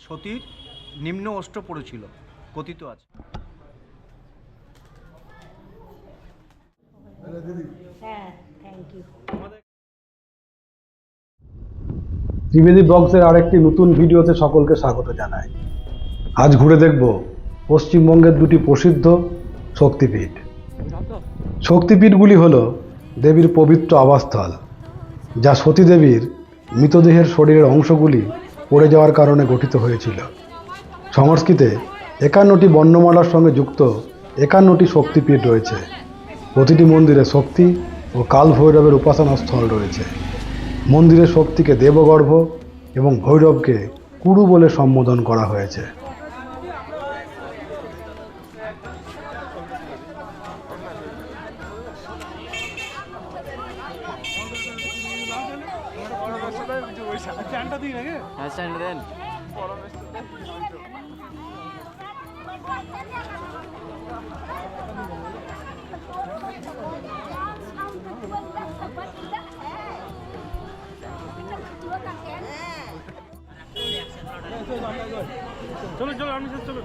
সতীর নিম্ন অষ্ট পড়েছিল কথিত আছে। ত্রিবেদী ব্লগসের আরেকটি নতুন ভিডিওতে সকলকে স্বাগত জানাই। আজ ঘুরে দেখব পশ্চিমবঙ্গের দুটি প্রসিদ্ধ শক্তিপীঠ। শক্তিপীঠগুলি হল দেবীর পবিত্র আবাসস্থল, যা সতী দেবীর মৃতদেহের শরীরের অংশগুলি পড়ে যাওয়ার কারণে গঠিত হয়েছিল। সংস্কৃতে 51টি বর্ণমালার সঙ্গে যুক্ত 51টি শক্তিপীঠ রয়েছে। প্রতিটি মন্দিরে শক্তি ও কাল ভৈরবের উপাসনা স্থল রয়েছে। মন্দিরের শক্তিকে দেবগর্ভ এবং ভৈরবকে কুরু বলে সম্বোধন করা হয়েছে। চলো চলো আমি চলো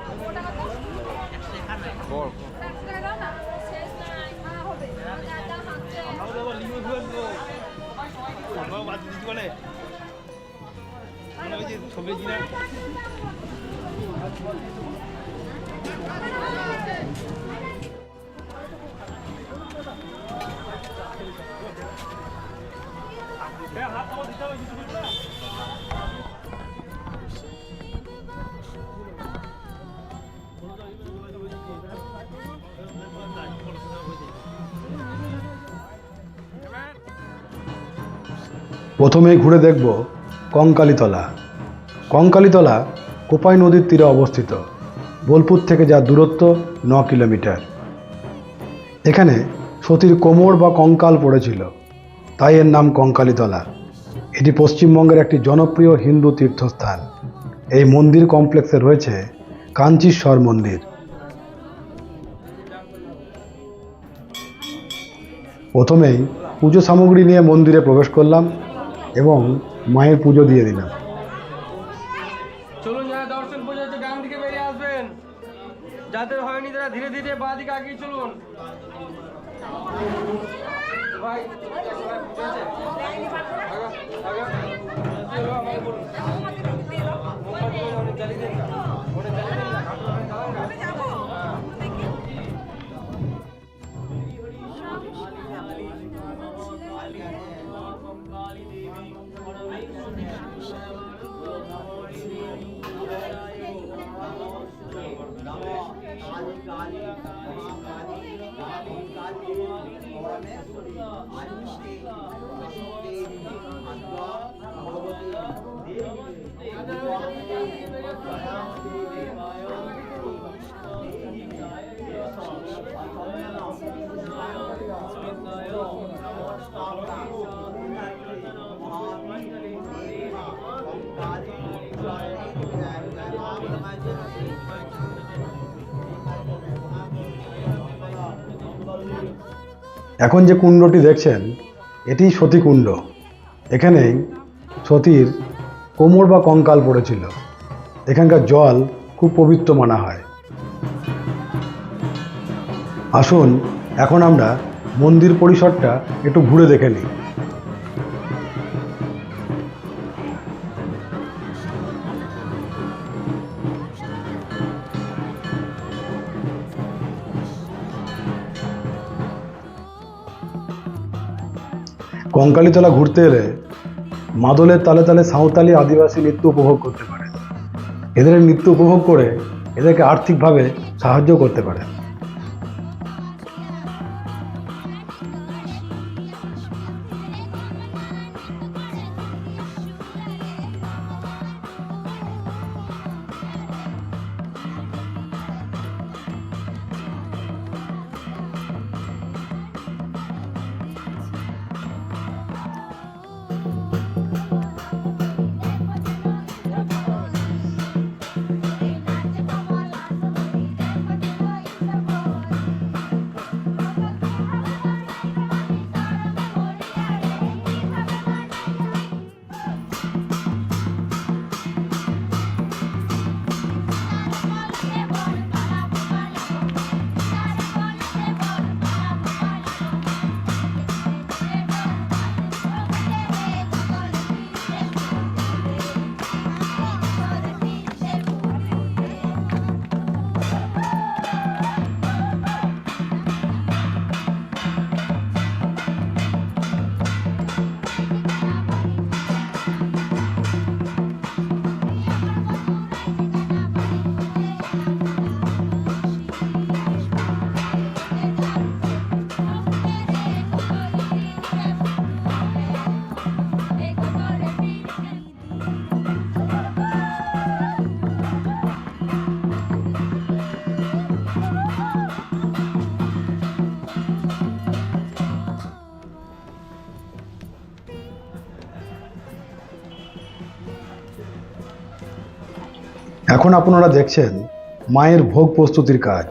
ছবি প্রথমেই ঘুরে দেখব কঙ্কালীতলা। কঙ্কালীতলা কোপাই নদীর তীরে অবস্থিত। বোলপুর থেকে যার দূরত্ব 9 কিলোমিটার। এখানে সতীর কোমর বা কঙ্কাল পড়েছিল, তাই এর নাম কঙ্কালীতলা। এটি পশ্চিমবঙ্গের একটি জনপ্রিয় হিন্দু তীর্থস্থান। এই মন্দির কমপ্লেক্সে রয়েছে কাঞ্চীশ্বর মন্দির। প্রথমেই পুজো সামগ্রী নিয়ে মন্দিরে প্রবেশ করলাম এবং মায়ের পুজো দিয়ে দিলাম। চলুন, যারা দর্শন পুজো হচ্ছে ডান দিকে বেরিয়ে আসবেন, যাদের হয়নি তারা ধীরে ধীরে বাঁ দিকে আগিয়ে চলুন। ভাই এখন যে কুণ্ডটি দেখছেন এটি সতীকুণ্ড। এখানেই সতীর কোমর বা কঙ্কাল পড়েছিল। এখানকার জল খুব পবিত্র মানা হয়। আসুন এখন আমরা মন্দির পরিসরটা একটু ঘুরে দেখে নিই। কঙ্কালীতলা ঘুরতে এলে মাদলের তালে তালে সাঁওতালি আদিবাসী নৃত্য উপভোগ করতে পারে। এদের নৃত্য উপভোগ করে এদেরকে আর্থিকভাবে সাহায্য করতে পারে। এখন আপনারা দেখছেন মায়ের ভোগ প্রস্তুতির কাজ।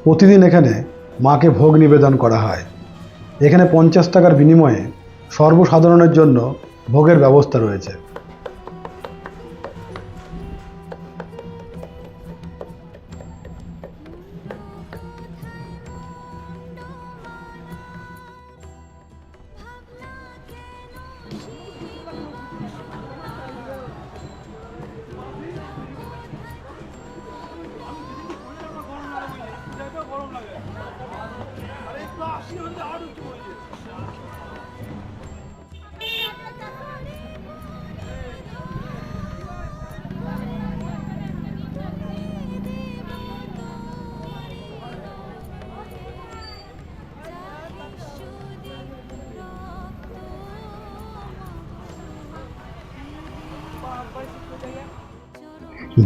প্রতিদিন এখানে মাকে ভোগ নিবেদন করা হয়। এখানে 50 টাকার বিনিময়ে সর্বসাধারণের জন্য ভোগের ব্যবস্থা রয়েছে।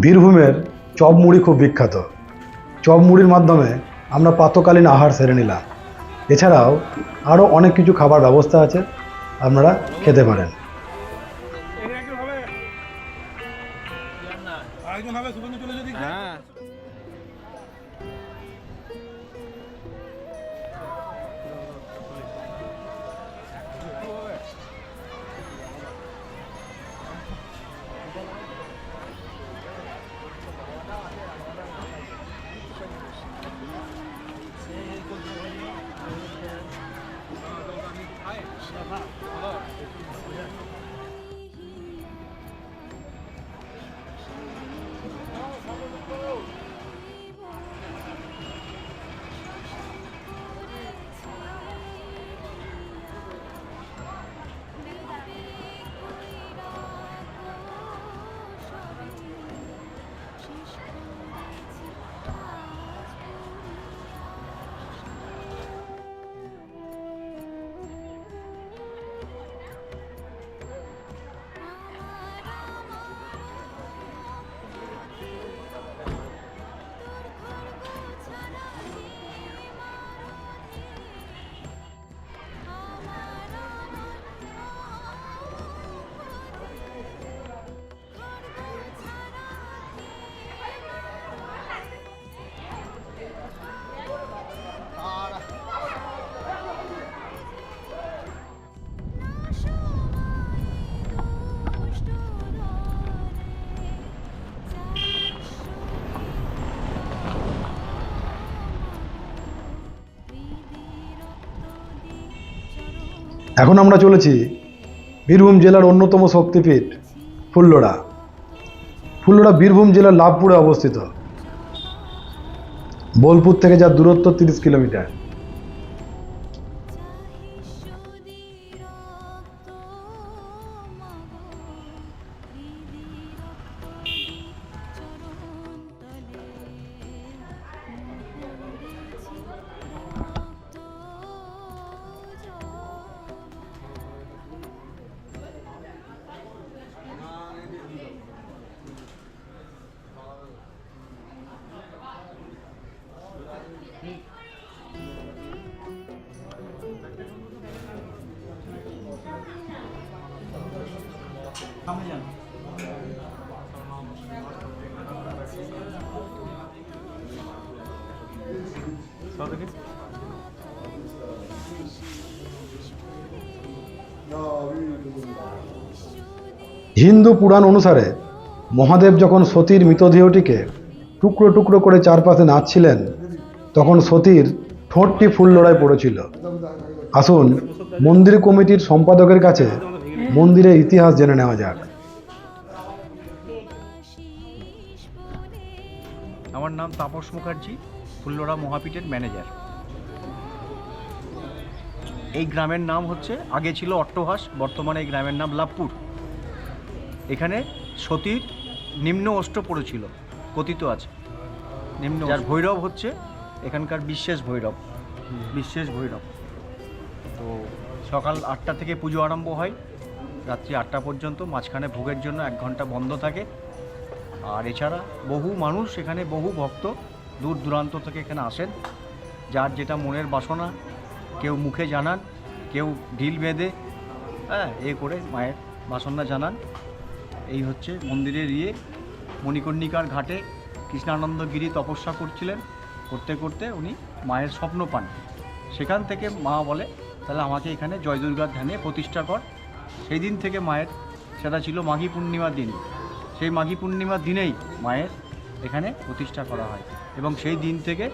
বীরভূমের চপ মুড়ি খুব বিখ্যাত। চপ মুড়ির মাধ্যমে আমরা প্রাতকালীন আহার সেরে নিলাম। এছাড়াও আরও অনেক কিছু খাবার ব্যবস্থা আছে, আপনারা খেতে পারেন। এখন আমরা চলেছি বীরভূম জেলার অন্যতম শক্তিপীঠ ফুল্লরা। ফুল্লরা বীরভূম জেলার লাভপুরে অবস্থিত। বোলপুর থেকে যার দূরত্ব 30 কিলোমিটার। হিন্দু পুরাণ অনুসারে মহাদেব যখন সতীর মৃতদেহটিকে টুকরো টুকরো করে চারপাশে নাচছিলেন, তখন সতীর ঠোঁটটি ফুল্লরায় পড়েছিল। আসুন মন্দির কমিটির সম্পাদকের কাছে মন্দিরের ইতিহাস জেনে নেওয়া যাক। আমার নাম তাপস মুখার্জি, ফুল্লরা মহাপীঠের ম্যানেজার। এই গ্রামের নাম হচ্ছে, আগে ছিল অট্টহাস, বর্তমানে এই গ্রামের নাম লাভপুর। এখানে সতীর নিম্ন অষ্ট পড়েছিল, কথিত আছে। নিম্ন যার ভৈরব হচ্ছে এখানকার বিশেষ ভৈরব। তো সকাল 8টা থেকে পুজো আরম্ভ হয়, রাত্রি 8টা পর্যন্ত। মাঝখানে ভোগের জন্য 1 ঘন্টা বন্ধ থাকে। আর এছাড়া বহু মানুষ এখানে, বহু ভক্ত দূর দূরান্ত থেকে এখানে আসেন। যার যেটা মনের বাসনা, কেউ মুখে জানান, কেউ ঢিল বেঁধে এ করে মায়ের বাসনা জানান। এই হচ্ছে মন্দিরের মণিকর্ণিকার ঘাটে কৃষ্ণানন্দ গিরি তপস্যা করছিলেন, করতে করতে উনি মায়ের স্বপ্ন পান। সেখান থেকে মা বলে তাহলে আমাকে এখানে জয় দুর্গার ধ্যানে প্রতিষ্ঠা কর। সেই দিন থেকে মায়ের, সেটা ছিল মাঘী পূর্ণিমার দিন, সেই মাঘী পূর্ণিমার দিনেই মায়ের এখানে প্রতিষ্ঠা করা হয় এবং সেই দিন থেকে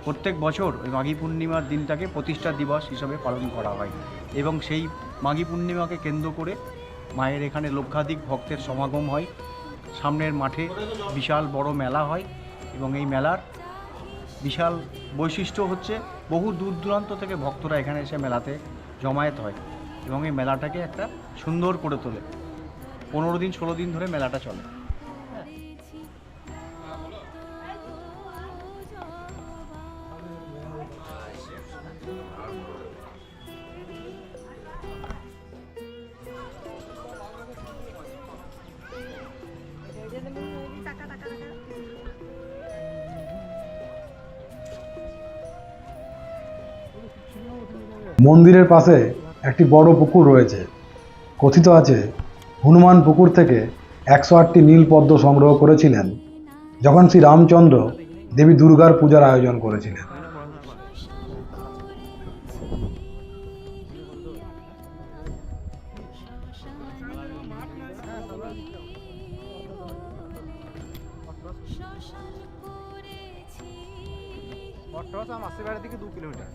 প্রত্যেক বছর ওই মাঘী পূর্ণিমার দিনটাকে প্রতিষ্ঠা দিবস হিসাবে পালন করা হয় এবং সেই মাঘী পূর্ণিমাকে কেন্দ্র করে মায়ের এখানে লক্ষাধিক ভক্তের সমাগম হয়। সামনের মাঠে বিশাল বড় মেলা হয় এবং এই মেলার বিশাল বৈশিষ্ট্য হচ্ছে বহু দূর দূরান্ত থেকে ভক্তরা এখানে এসে মেলাতে জমায়েত হয় এবং এই মেলাটাকে একটা সুন্দর করে তোলে। 15 দিন 16 দিন ধরে মেলাটা চলে। মন্দিরের পাশে একটি বড় পুকুর রয়েছে। কথিত আছে হনুমান পুকুর থেকে 108টি নীল পদ্ম সংগ্রহ করেছিলেন যখন শ্রী রামচন্দ্র দেবী দুর্গার পূজার আয়োজন করেছিলেন। মাসির বাড়ি থেকে 2 কিলোমিটার।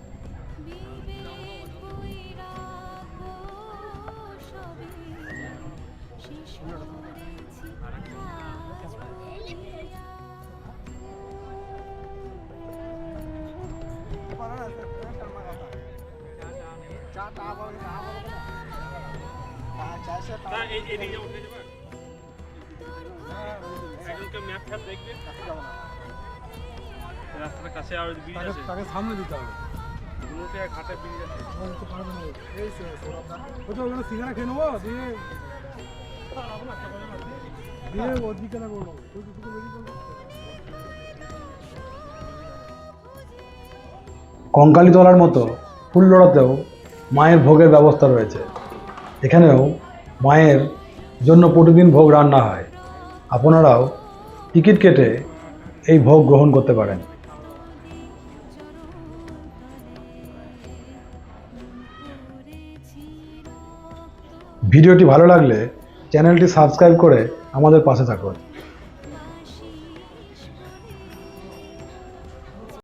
রাস্তার কাছে আর ব্রিজ আছে, তাকে সামনে দিতে হবে। দুটোতে ঘাটে ব্রিজ আছে। ওখানে সিঙ্গারা খেয়ে নেবো, দিয়ে ওদিকে না করবো। কঙ্কালীতলার মতো ফুল্লড়াতেও মায়ের ভোগের ব্যবস্থা রয়েছে। এখানেও মায়ের জন্য প্রতিদিন ভোগ রান্না হয়। আপনারাও টিকিট কেটে এই ভোগ গ্রহণ করতে পারেন। ভিডিওটি ভালো লাগলে চ্যানেলটি সাবস্ক্রাইব করে আমাদের পাশে থাকুন।